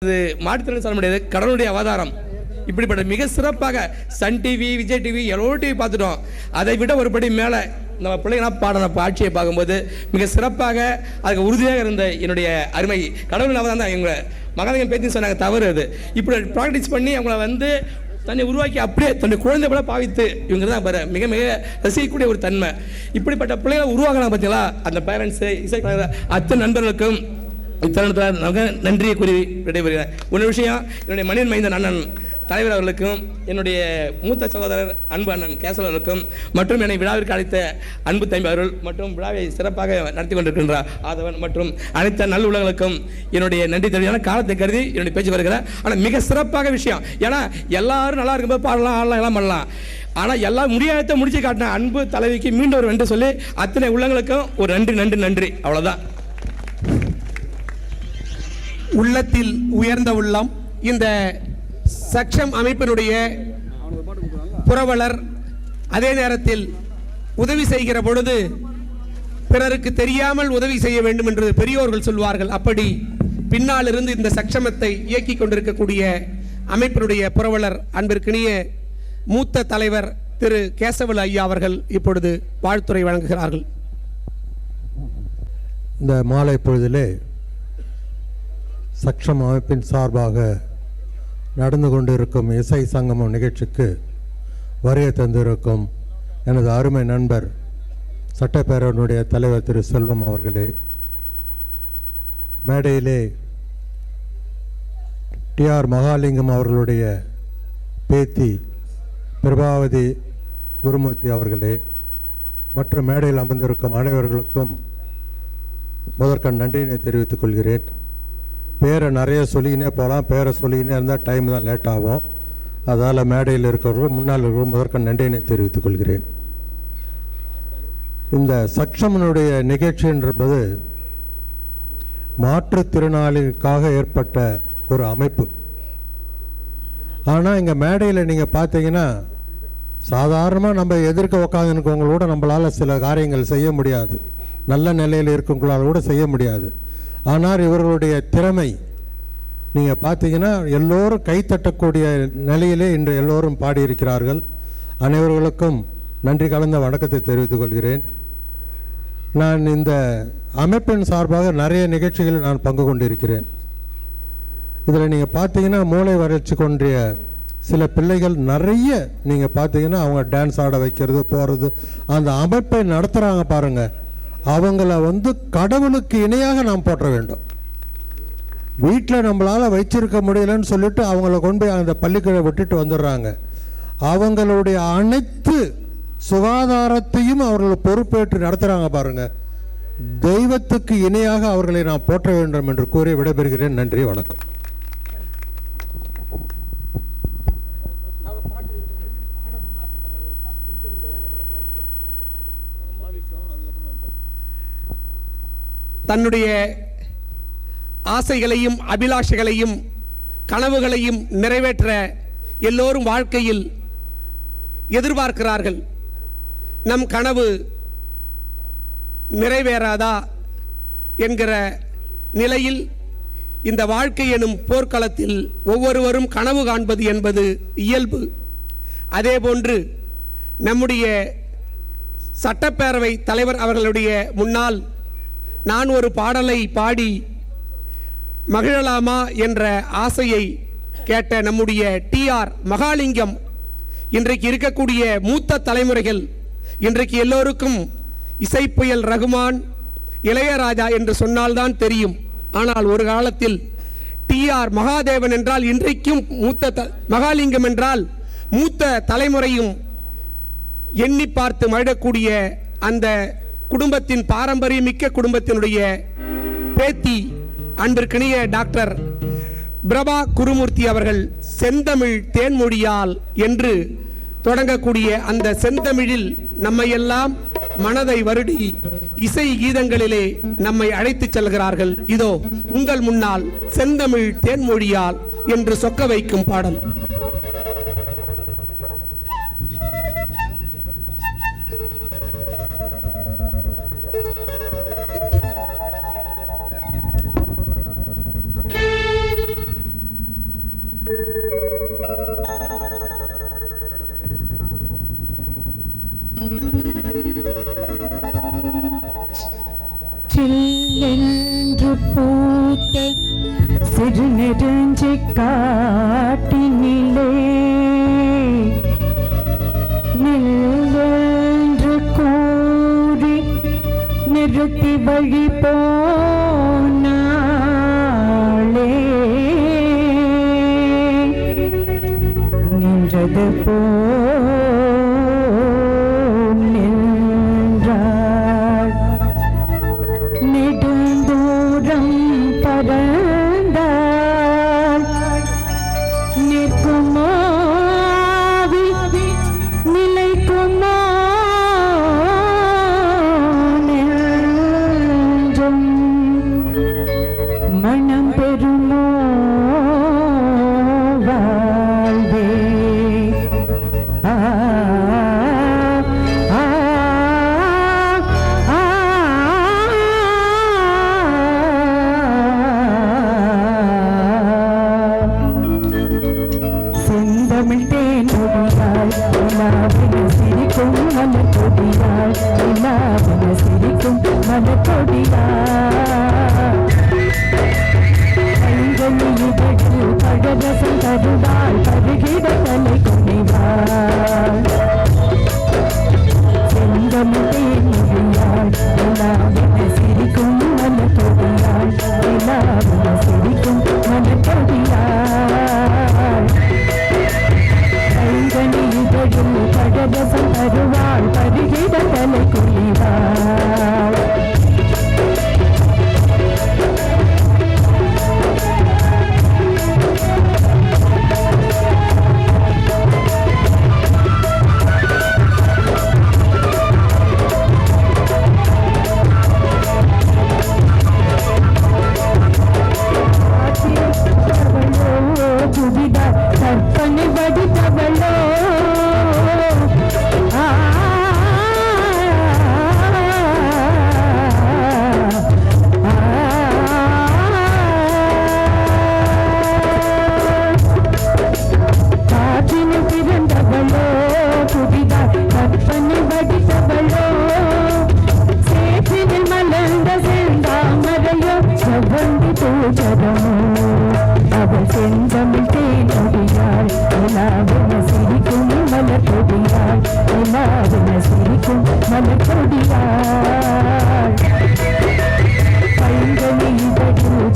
அது மாற்றுத்திறன் சொல்ல முடியாது, கடவுளுடைய அவதாரம். இப்படிப்பட்ட மிக சிறப்பாக சன் டிவி, விஜய் டிவி, எவ்வளோ டிவி பார்த்துட்டோம். அதை விட ஒருபடி மேலே நம்ம பிள்ளைங்களாம் பாடின ஆட்சியை பார்க்கும்போது மிக சிறப்பாக அதுக்கு உறுதியாக இருந்த என்னுடைய அருமை கடவுள் அவதாரம் தான். எங்களை மகாலிங்கம் பேத்தி சொன்னாங்க, தவறு அது. இப்படி ப்ராக்டிஸ் பண்ணி அவங்கள தன்னை உருவாக்கி அப்படியே தன்னுடைய குழந்தை போல பாவித்து இவங்க தான் பாரு மிக மிக ரசிக்கக்கூடிய ஒரு தன்மை. இப்படிப்பட்ட பிள்ளைகளை உருவாக்கலாம் பார்த்தீங்களா, அந்த பேரண்ட்ஸு, இசைக்கலைஞர், அத்தனை நண்பர்களுக்கும் இத்தருணத்தில் நான் நன்றியை கூறி விடைபெறுகிறேன். ஒரு விஷயம், என்னுடைய மனிதன் மைந்தன் அண்ணன் தலைவர் அவர்களுக்கும், என்னுடைய மூத்த சகோதரர் அன்பு அண்ணன் கேசவ அவர்களுக்கும், மற்றும் என்னை விழாவிற்கு அழைத்த அன்பு தம்பி அவர்கள், மற்றும் விழாவை சிறப்பாக நடத்தி கொண்டிருக்கின்றார் ஆதவன், மற்றும் அனைத்து நல்லுள்ளங்களுக்கும் என்னுடைய நன்றி தெரிவித்தான காலத்தை கருதி என்னுடைய பேச்சு வருகிறேன். ஆனால் மிக சிறப்பாக விஷயம், ஏன்னா எல்லாரும் நல்லா இருக்கும்போது பாடலாம், ஆடலாம், எல்லாம் பண்ணலாம். ஆனால் எல்லாம் முடியாத முடிச்சு காட்டின அன்பு தலைவிக்கு மீண்டும் ஒரு நன்றி சொல்லி அத்தனை உள்ளங்களுக்கும் ஒரு நன்றி நன்றி நன்றி. அவ்வளோதான். உள்ளத்தில் உயர்ந்த உள்ளம். இந்த சக்ஷம் அமைப்பினுடைய புரவலர் அதே நேரத்தில் உதவி செய்கிற பொழுது பிறருக்கு தெரியாமல் உதவி செய்ய வேண்டும் என்று பெரியோர்கள் சொல்வார்கள். அப்படி பின்னால் இருந்து இந்த சக்ஷமத்தை இயக்கி கொண்டிருக்கக்கூடிய அமைப்பினுடைய புரவலர் அன்பிற்கினிய மூத்த தலைவர் திரு கேசவல் ஐயா அவர்கள் இப்பொழுது வாழ்த்துரை வழங்குகிறார்கள். இந்த மாலை பொழுதிலே சக்ஷம் அமைப்பின் சார்பாக நடந்து கொண்டிருக்கும் இசை சங்கமம் நிகழ்ச்சிக்கு வருகை தந்திருக்கும் எனது அருமை நண்பர் சட்டப்பேரவையினுடைய தலைவர் திரு செல்வம் அவர்களே, மேடையிலே டிஆர் மகாலிங்கம் அவர்களுடைய பேத்தி பிரபாவதி குருமூர்த்தி அவர்களே, மற்றும் மேடையில் அமர்ந்திருக்கும் அனைவர்களுக்கும் முதற்கண் நன்றியினை தெரிவித்துக் கொள்கிறேன். பேரை நிறைய சொல்லிக்கினே போகலாம், பேரை சொல்லிக்கினே இருந்தால் டைம் தான் லேட் ஆகும். அதனால் மேடையில் இருக்கிறவர்கள், முன்னால் இருக்கிறவர்கள் முதற்கண் நன்றியினை தெரிவித்துக் கொள்கிறேன். இந்த சக்ஷமனுடைய நிகழ்ச்சி என்பது மாற்றுத்திறனாளிகளுக்காக ஏற்பட்ட ஒரு அமைப்பு. ஆனால் இங்கே மேடையில் நீங்கள் பார்த்தீங்கன்னா சாதாரணமாக நம்ம எதிர்க்க உட்காந்துருக்கவங்களோட நம்மளால் சில காரியங்கள் செய்ய முடியாது, நல்ல நிலையில் இருக்கவங்களால் கூட செய்ய முடியாது. ஆனால் இவர்களுடைய திறமை நீங்கள் பார்த்தீங்கன்னா எல்லோரும் கைத்தட்டக்கூடிய நிலையிலே இன்று எல்லோரும் பாடியிருக்கிறார்கள். அனைவர்களுக்கும் நன்றி கலந்த வணக்கத்தை தெரிவித்துக் கொள்கிறேன். நான் இந்த அமைப்பின் சார்பாக நிறைய நிகழ்ச்சிகளில் நான் பங்கு கொண்டிருக்கிறேன். இதில் நீங்கள் பார்த்தீங்கன்னா மூளை வளர்ச்சி கொண்டிய சில பிள்ளைகள் நிறைய நீங்கள் பார்த்தீங்கன்னா அவங்க டான்ஸ் ஆட வைக்கிறது, போகிறது, அந்த அமைப்பை நடத்துகிறாங்க பாருங்கள். அவங்கள கடவுளுக்கு இணையாக நாம் போற்ற வேண்டும். வீட்டில் நம்மளால் வச்சிருக்க முடியலன்னு சொல்லிட்டு அவங்கள கொண்டு போய் அந்த பள்ளிக்கூட விட்டுட்டு வந்துடுறாங்க. அவங்களுடைய அனைத்து சுகாதாரத்தையும் அவர்கள் பொறுப்பேற்று நடத்துகிறாங்க பாருங்க. தெய்வத்துக்கு இணையாக அவர்களை நாம் போற்ற வேண்டும் என்று கூறி விடைபெறுகிறேன். நன்றி, வணக்கம். தன்னுடைய ஆசைகளையும் அபிலாஷைகளையும் கனவுகளையும் நிறைவேற்ற எல்லோரும் வாழ்க்கையில் எதிர்பார்க்கிறார்கள். நம் கனவு நிறைவேறாதா என்கிற நிலையில் இந்த வாழ்க்கை எனும் போர்க்களத்தில் ஒவ்வொருவரும் கனவு காண்பது என்பது இயல்பு. அதேபோன்று நம்முடைய சட்டப்பேரவை தலைவர் அவர்களுடைய முன்னால் நான் ஒரு பாடலை பாடி மகிழலாமா என்ற ஆசையை கேட்ட நம்முடைய டிஆர் மகாலிங்கம், இன்றைக்கு இருக்கக்கூடிய மூத்த தலைமுறைகள் இன்றைக்கு எல்லோருக்கும் இசைப்புயல் ரகுமான், இளையராஜா என்று சொன்னால்தான் தெரியும். ஆனால் ஒரு காலத்தில் டிஆர் மகாதேவன் என்றால் இன்றைக்கும் மகாலிங்கம் என்றால் மூத்த தலைமுறையும் எண்ணி பார்த்து மகிழக்கூடிய அந்த குடும்பத்தின் பாரம்பரியமிக்க குடும்பத்தினுடைய பேத்தி அன்பிற்கினிய டாக்டர் பிரபா குருமூர்த்தி அவர்கள் செந்தமிழ் தேன்மொழியால் என்று தொடங்கக்கூடிய அந்த செந்தமிழில் நம்மையெல்லாம் மனதை வருடி இசை கீதங்களிலே நம்மை அழைத்து செல்கிறார்கள். இதோ உங்கள் முன்னால் செந்தமிழ் தேன்மொழியால் என்று சொக்க வைக்கும் பாடல். நின்று பூத்த சிறு நெடுஞ்சி காட்டினிலே நின்று கூறி நிறுத்தி வழி போனாளே நின்றது போல் நின்றாள் நெடுந்தூரம் பறந்தாள் நிற்குமோ நிலைக்குமோ நெஞ்சும் மனம் பெறுமோ வாழ்வே ஆ ஆ ஆ செந்தமிழ் தேனொடியாள் இல்லாவின சிரிக்கும் மலர் கொடியாள் இல்லாவின சிரிக்கும் மலர் கொடியாள் கைகளில் பழரசம் தருவாள் பருகிட தலை குனிவாள் செந்தமிழ் தேனொடியாள் இல்லாவின சிரிக்கும் மலர் கொடியாள் இல்லாவின சிரிக்கும் மலர் கொடியாள் கைகளில் பழரசம் தருவாள் பருகிட தலை குனிவாள் கற்பனை வடித்தவளோ காற்றினு பிறந்தவளோ புதிதா கற்பனை வடித்தவளோ சேற்றினில் மலர்ந்த செந்தாமரையோ செவ்வந்தி பூஜரமோ அவள் செந்தமிழ் தேனொடியாள் இலாவின சிரிக்கும் மலர் கொடியாள் இலாவின சிரிக்கும் மலர் கொடியாள் பைங்களில்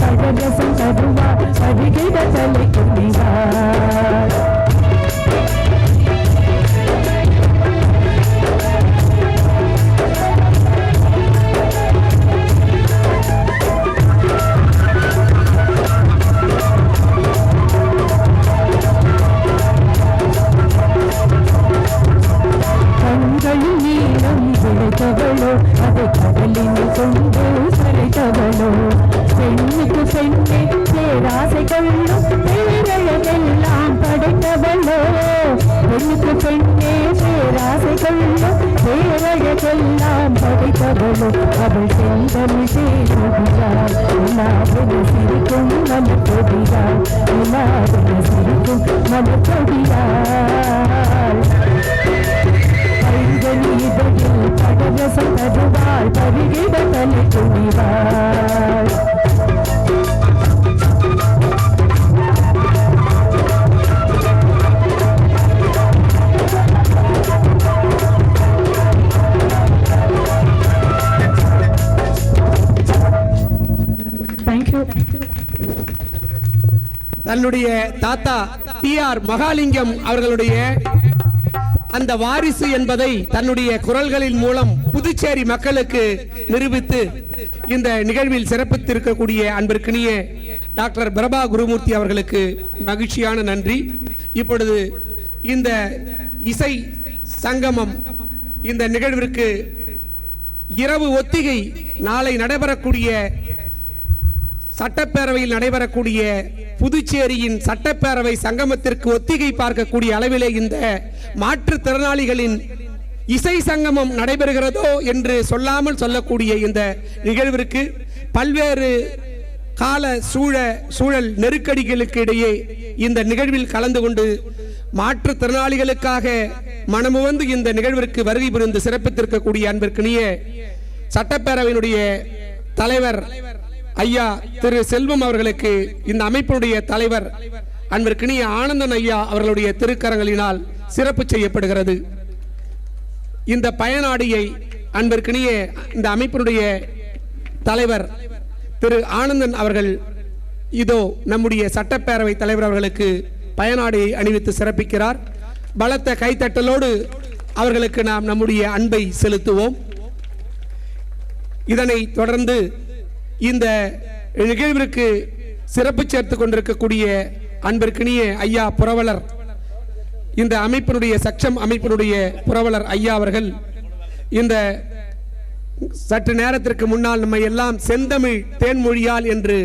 பழரசம் தருவாள் பருகிட தலை குனிவாள் கண்களில் நீளம் விளைத்தவளோ அதை கடலில் கொண்டு சரைத்தவளோ பெண்ணுக்கு பெண்ணே பேராசை கொள்ளும் பேரழகெல்லாம் படைத்தவளோ பெண்ணுக்கு பெண்ணே பேராசை கொள்ளும் பேரழகெல்லாம் படைத்தவளோ அவள் செந்தமிழ் தேனொடியாள் இலாவின சிரிக்கும் மலர் கொடியாள் இலாவின சிரிக்கும் மலர் கொடியாள் கைகளில் பழரசம் தருவாள் பருகிட தலை குனிவாள் தன்னுடைய தாத்தா டி.ஆர். மகாலிங்கம் அவர்களுடைய அந்த வாரிசு என்பதை தன்னுடைய குரல்களின் மூலம் புதுச்சேரி மக்களுக்கு நிரூபித்து இந்த நிகழ்வில் சிறப்பித்திருக்கக்கூடிய அன்பிற்கினிய டாக்டர் பிரபா குருமூர்த்தி அவர்களுக்கு மகிழ்ச்சியான நன்றி. இப்பொழுது இந்த இசை சங்கமம் இந்த நிகழ்விற்கு இரவு ஒத்திகை நாளை நடைபெறக்கூடிய சட்டப்பேரவையில் நடைபெறக்கூடிய புதுச்சேரியின் சட்டப்பேரவை சங்கமத்திற்கு ஒத்திகை பார்க்கக்கூடிய அளவிலே இந்த மாற்றுத்திறனாளிகளின் இசை சங்கமம் நடைபெறுகிறதோ என்று சொல்லாமல் சொல்லக்கூடிய இந்த நிகழ்விற்கு பல்வேறு கால சூழல் நெருக்கடிகளுக்கு இடையே இந்த நிகழ்வில் கலந்து கொண்டு மாற்றுத்திறனாளிகளுக்காக மனமுவந்து இந்த நிகழ்விற்கு வருகை புரிந்து சிறப்பித்திருக்கக்கூடிய அன்பிற்கினிய சட்டப்பேரவையினுடைய தலைவர் ஐயா திரு செல்வம் அவர்களுக்கு இந்த அமைப்பினுடைய தலைவர் அன்பிற்கினிய ஆனந்தன் ஐயா அவர்களுடைய திருக்கரங்களினால் சிறப்பு செய்யப்படுகிறது. இந்த பயனாடியை அன்பிற்கினிய இந்த அமைப்பினுடைய தலைவர் திரு ஆனந்தன் அவர்கள் இதோ நம்முடைய சட்டப்பேரவை தலைவர் அவர்களுக்கு பயனாடியை அணிவித்து சிறப்பிக்கிறார். பலத்த கைத்தட்டலோடு அவர்களுக்கு நாம் நம்முடைய அன்பை செலுத்துவோம். இதனை தொடர்ந்து இந்த நிகழ்விற்கு சிறப்பு சேர்த்துக் கொண்டிருக்கக்கூடிய அன்பிற்கினிய ஐயா புரவலர், இந்த அமைப்பினுடைய சக்ஷம் அமைப்பினுடைய புரவலர் ஐயா அவர்கள் இந்த சற்று நேரத்திற்கு முன்னால் நம்மை எல்லாம் செந்தமிழ் தேன்மொழியால் என்று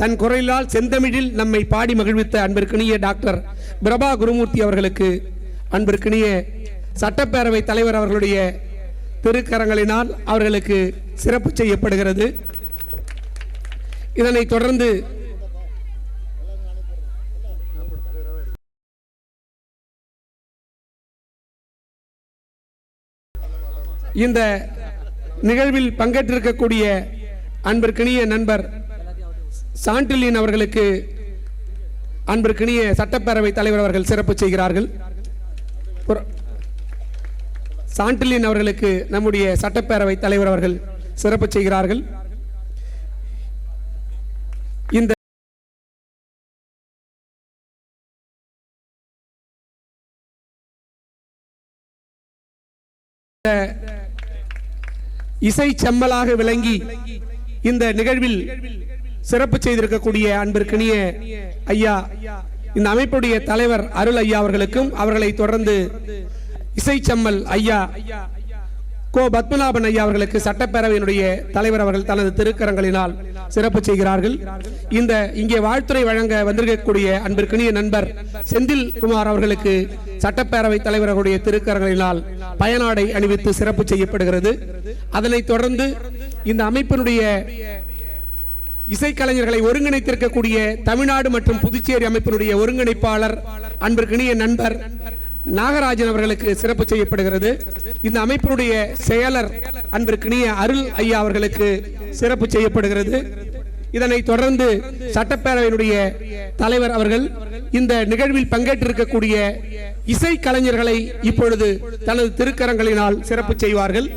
தன் குரலால் செந்தமிழில் நம்மை பாடி மகிழ்வித்த அன்பிற்கினிய டாக்டர் பிரபா குருமூர்த்தி அவர்களுக்கு அன்பிற்கினிய சட்டப்பேரவை தலைவர் அவர்களுடைய திருக்கரங்களினால் அவர்களுக்கு சிறப்பு செய்யப்படுகிறது. இதனைத் தொடர்ந்து இந்த நிகழ்வில் பங்கேற்றிருக்கக்கூடிய அன்பிற்கினிய நண்பர் சாண்டிலின் அவர்களுக்கு அன்பிற்கினிய சட்டப்பேரவை தலைவர் அவர்கள் சிறப்பு செய்கிறார்கள். சாண்டிலின் அவர்களுக்கு நம்முடைய சட்டப்பேரவை தலைவர் அவர்கள் சிறப்பு செய்கிறார்கள். இந்த இசை செம்மலாக விளங்கி இந்த நிகழ்வில் சிறப்பு செய்திருக்கக்கூடிய அன்பிற்கினிய ஐயா இந்த அமைப்புடைய தலைவர் அருள் ஐயா அவர்களுக்கும், அவர்களை தொடர்ந்து இசை செம்மல் ஐயா கோ பத்மநாபன் ஐயா அவர்களுக்கு சட்டப்பேரவையினுடைய தலைவர் அவர்கள் தனது திருக்கரங்களினால் சிறப்பு செய்கிறார்கள். இந்த இங்கே வாழ்த்துறை வழங்க வந்திருக்கக்கூடிய அன்பிற்கினிய நண்பர் செந்தில் குமார் அவர்களுக்கு சட்டப்பேரவை தலைவர் அவருடைய திருக்கரங்களினால் பயனாடை அணிவித்து சிறப்பு செய்யப்படுகிறது. அதனைத் தொடர்ந்து இந்த அமைப்பினுடைய இசைக்கலைஞர்களை ஒருங்கிணைத்திருக்கக்கூடிய தமிழ்நாடு மற்றும் புதுச்சேரி அமைப்பினுடைய ஒருங்கிணைப்பாளர் அன்பிற்கினிய நண்பர் நாகராஜன் அவர்களுக்கு சிறப்பு செய்யப்படுகிறது. இந்த அமைப்பினுடைய செயலர் அன்பிற்கினிய அருள் ஐயா அவர்களுக்கு சிறப்பு செய்யப்படுகிறது. இதனைத் தொடர்ந்து சட்டப்பேரவையினுடைய தலைவர் அவர்கள் இந்த நிகழ்வில் பங்கேற்றிருக்கக்கூடிய இசை கலைஞர்களை இப்பொழுது தனது திருக்கரங்களினால் சிறப்பு செய்வார்கள்.